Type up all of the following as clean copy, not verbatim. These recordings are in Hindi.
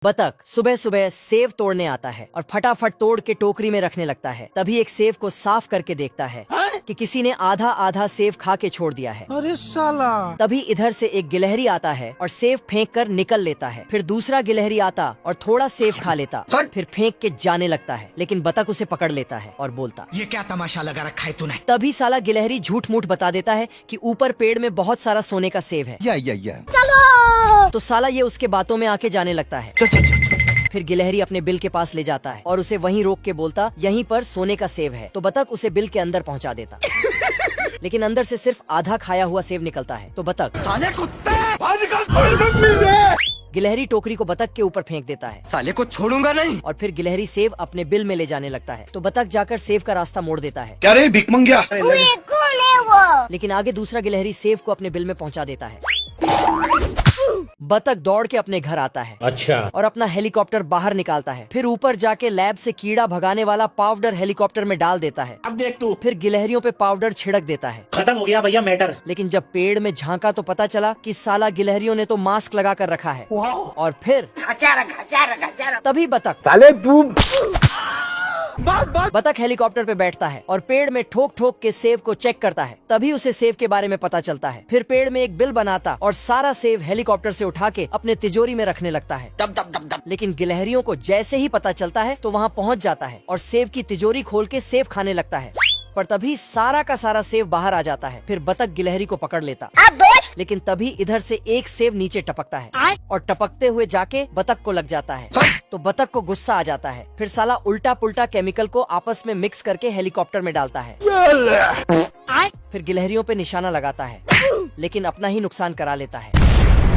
बतख सुबह सुबह सेव तोड़ने आता है और फटाफट तोड़ के टोकरी में रखने लगता है। तभी एक सेव को साफ करके देखता है कि किसी ने आधा आधा सेव खा के छोड़ दिया है। अरे साला! तभी इधर से एक गिलहरी आता है और सेव फेंक कर निकल लेता है। फिर दूसरा गिलहरी आता और थोड़ा सेव खा लेता, फिर फेंक के जाने लगता है। लेकिन बतख उसे पकड़ लेता है और बोलता, ये क्या तमाशा लगा रखा है तूने? तभी साला गिलहरी झूठ मूठ बता देता है कि ऊपर पेड़ में बहुत सारा सोने का सेव है। तो साला ये उसके बातों में आके जाने लगता है। फिर गिलहरी अपने बिल के पास ले जाता है और उसे वहीं रोक के बोलता, यहीं पर सोने का सेव है। तो बतख उसे बिल के अंदर पहुंचा देता, लेकिन अंदर से सिर्फ आधा खाया हुआ सेव निकलता है। तो बतख साले कुत्ते! गिलहरी टोकरी को बतख के ऊपर फेंक देता है। साले को छोड़ूंगा नहीं। और फिर गिलहरी सेव अपने बिल में ले जाने लगता है। तो बतख जाकर सेव का रास्ता मोड़ देता है। क्या रे भिख मंगिया? लेकिन आगे दूसरा गिलहरी सेव को अपने बिल में पहुंचा देता है। बतख दौड़ के अपने घर आता है। अच्छा। और अपना हेलीकॉप्टर बाहर निकालता है। फिर ऊपर जाके लैब से कीड़ा भगाने वाला पाउडर हेलीकॉप्टर में डाल देता है। अब देख तू, फिर गिलहरियों पे पाउडर छिड़क देता है। खत्म हो गया भैया मैटर। लेकिन जब पेड़ में झांका तो पता चला कि साला गिलहरियों ने तो मास्क लगा कर रखा है। और फिर तभी बतख साले तू बतख हेलीकॉप्टर पे बैठता है और पेड़ में ठोक ठोक के सेव को चेक करता है। तभी उसे सेव के बारे में पता चलता है। फिर पेड़ में एक बिल बनाता और सारा सेव हेलीकॉप्टर से उठा के अपने तिजोरी में रखने लगता है। लेकिन गिलहरियों को जैसे ही पता चलता है तो वहाँ पहुँच जाता है और सेव की तिजोरी खोल के सेव खाने लगता है। पर तभी सारा का सारा सेव बाहर आ जाता है। फिर बतख गिलहरी को पकड़ लेता, लेकिन तभी इधर से एक सेव नीचे टपकता है और टपकते हुए जाके बतख को लग जाता है। तो बतख को गुस्सा आ जाता है। फिर साला उल्टा पुल्टा केमिकल को आपस में मिक्स करके हेलीकॉप्टर में डालता है। फिर गिलहरियों पे निशाना लगाता है, लेकिन अपना ही नुकसान करा लेता है।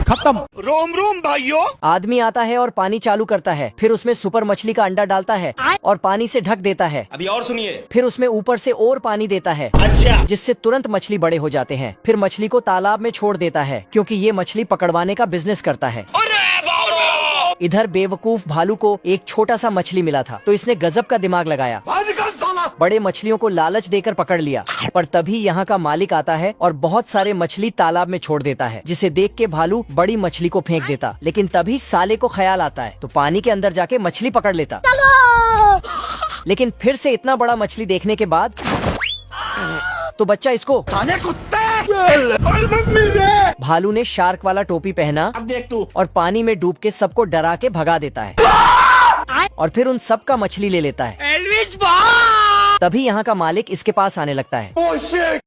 खत्म। रोम रोम भाइयों। आदमी आता है और पानी चालू करता है। फिर उसमें सुपर मछली का अंडा डालता है और पानी से ढक देता है। अभी और सुनिए। फिर उसमें ऊपर से और पानी देता है, अच्छा। जिससे तुरंत मछली बड़े हो जाते हैं। फिर मछली को तालाब में छोड़ देता है, क्योंकि ये मछली पकड़वाने का बिजनेस करता है। इधर बेवकूफ भालू को एक छोटा सा मछली मिला था, तो इसने गजब का दिमाग लगाया, बड़े मछलियों को लालच देकर पकड़ लिया। पर तभी यहाँ का मालिक आता है और बहुत सारे मछली तालाब में छोड़ देता है, जिसे देख के भालू बड़ी मछली को फेंक देता। लेकिन तभी साले को ख्याल आता है, तो पानी के अंदर जाके मछली पकड़ लेता। लेकिन फिर से इतना बड़ा मछली देखने के बाद तो बच्चा इसको साले कुत्ते! भालू ने शार्क वाला टोपी पहना अब देख तू, और पानी में डूब के सबको डरा के भगा देता है और फिर उन सब का मछली ले लेता है। तभी यहाँ का मालिक इसके पास आने लगता है।